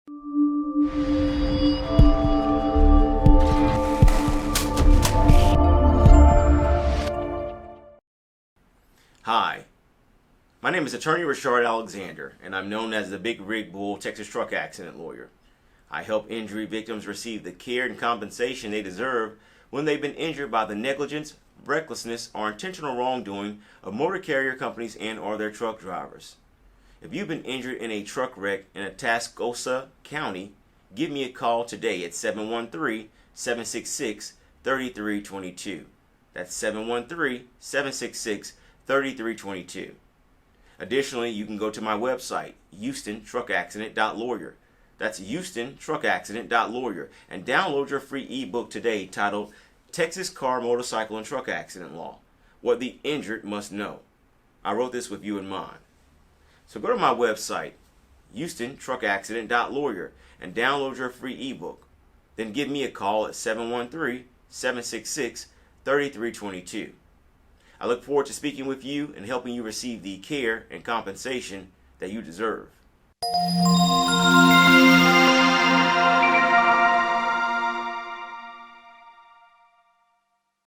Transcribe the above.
Hi, my name is Attorney Reshard Alexander, and I'm known as the Big Rig Bull Texas Truck Accident Lawyer. I help injury victims receive the care and compensation they deserve when they've been injured by the negligence, recklessness, or intentional wrongdoing of motor carrier companies and/or their truck drivers. If you've been injured in a truck wreck in Atascosa County, give me a call today at 713-766-3322. That's 713-766-3322. Additionally, you can go to my website, HoustonTruckAccident.lawyer. That's HoustonTruckAccident.lawyer, and download your free ebook today titled Texas Car, Motorcycle, and Truck Accident Law: What the Injured Must Know. I wrote this with you in mind. So go to my website, HoustonTruckAccident.lawyer, and download your free ebook. Then give me a call at 713-766-3322. I look forward to speaking with you and helping you receive the care and compensation that you deserve.